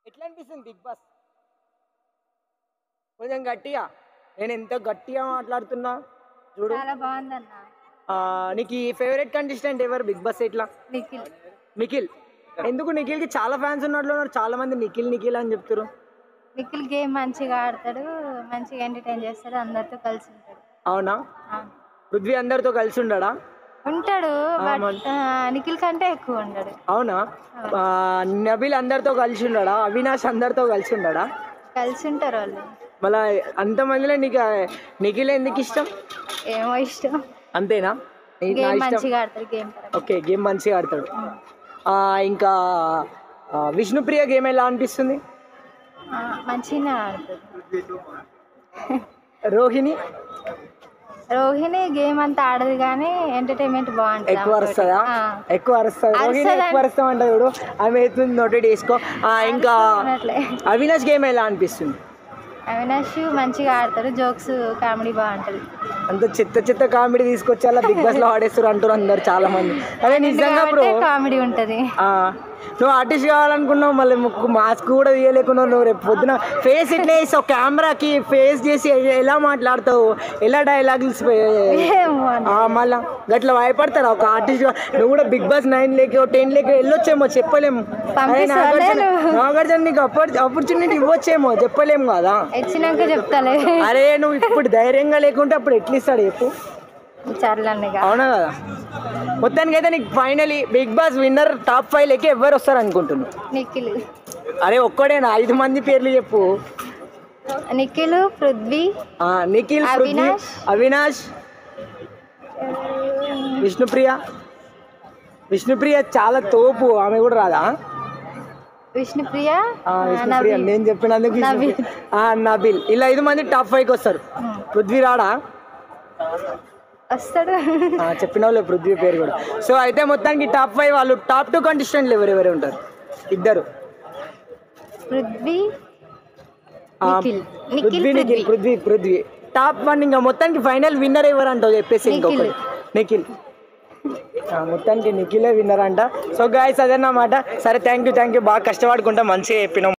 ఎట్లా అనిపిస్తుంది big boss? కొంచెం గట్టిగా, నేను ఎంత గట్టిగా మాట్లాడుతున్నా చూడు. చాలా బాగుందన్న. నీకు ఈ ఫేవరెట్ కంటెస్టెంట్ ఎవరు బిగ్ బాస్? ఎట్లా? నిఖిల్. నిఖిల్. ఎందుకు నిఖిల్కి చాలా ఫ్యాన్స్ ఉన్నట్లున్నారు, చాలా మంది నిఖిల్ నిఖిల్ అని చెప్తారు. నిఖిల్ గేమ్ మంచిగా ఆడతాడు, మంచిగా ఎంటర్టైన్ చేస్తాడు, అందరితో కలిసి ఉంటాడు. అవునా? పృథ్వీ అందరితో కలిసి ఉండడా? ఉంటాడు, బట్ నిఖిల్ కంటే ఎక్కువ ఉండడు. అవునా? నబిల్ అందరితో కలిసి ఉండడా? అవినాష్ అందరితో కలిసి ఉండడా? కలిసి ఉంటారు వాళ్ళు. మళ్ళా అంతమందిలో నీకు నిఖిల్ ఎందుకు ఇష్టం? ఏమో ఇష్టం. అంతేనా? గేమ్ మంచిగా ఆడతాడు. గేమ్ ఓకే, గేమ్ మంచిగా ఆడతాడు. ఇంకా విష్ణుప్రియ గేమ్ ఎలా అనిపిస్తుంది? మంచిగా ఆడుతుంది. రోహిణి గేమ్ అంతా ఆడదు కానీ ఎంటర్టైన్మెంట్ బాగుంటుంది. ఎక్కువ అరుస్తుందా? ఎక్కువ అరుస్తుంది. రోహిణి ఎక్కువ అరుస్తామంట చూడు, ఆమె అవుతుంది, నోటెడ్ చేసుకో. ఇంకా అవినాష్ గేమ్ ఎలా అనిపిస్తుంది? అవినాష్ మంచిగా ఆడతాడు, జోక్స్ కామెడీ బాగుంటది. అంత చెత్త కామెడీ తీసుకొచ్చి అలా బిగ్ బాస్ లో ఆడేస్తారు అంటారు అందరు చాలా మంది. అదే నిజంగా బ్రో, కామెడీ ఉంటది. నువ్వు ఆర్టిస్ట్ కావాలనుకున్నావు, మళ్ళీ మాస్క్ కూడా తీయలేకున్నావు. నువ్వు రేపు పొద్దున ఫేస్ ఇట్లా వేసావు, కెమెరాకి ఫేస్ చేసి ఎలా మాట్లాడతావు, ఎలా డైలాగ్స్ మళ్ళా గట్లా భయపడతారా ఒక ఆర్టిస్ట్? నువ్వు కూడా బిగ్ బాస్ 9 లేక 10 లేక వెళ్ళొచ్చేమో, చెప్పలేము. నాగార్జున నీకు ఆపర్చునిటీ ఇవ్వచ్చేమో, చెప్పలేము కదా. ఇచ్చినాక చెప్తాలే. అరే నువ్వు ఇప్పుడు ధైర్యంగా లేకుంటే అప్పుడు ఎట్లా ఇస్తాడు చెప్పు? అవునా కదా? మొత్తానికి అయితే నీకు finally Bigg Boss winner top 5 లెక్క ఎవరు వస్తారు అనుకుంటున్నావు? నిఖిల్. అరే ఒక్కడేనా? 5 మంది పేర్లు చెప్పు. నిఖిల్, పృథ్వీ, నిఖిల్, అవినాష్, విష్ణుప్రియ చాలా తోపు, ఆమె కూడా రాదా? విష్ణుప్రియ, నేను చెప్పినందుకు నబిల్, ఇలా 5 మంది టాప్ 5కి వస్తారు. పృథ్వీ రాడా? వస్తాడు. చెప్పిన వాళ్ళు పృథ్వీ పేరు కూడా. సో అయితే మొత్తానికి టాప్ 5 వాళ్ళు. టాప్ 2 కంటెస్టెంట్లు ఎవరెవరు ఉంటారు? ఇద్దరు, పృథ్వీ, పృథ్వీ. టాప్ 1 ఇంకా మొత్తానికి ఫైనల్ విన్నర్ ఎవరు అంటావు చెప్పేసి? ఇంకొకటి నిఖిల్. మొత్తానికి నిఖిలే విన్నర్ అంట. సో గాయ్స్ అదన్నమాట. సరే, థ్యాంక్ యూ. బాగా కష్టపడుకుంటా, మంచిగా చెప్పినాం.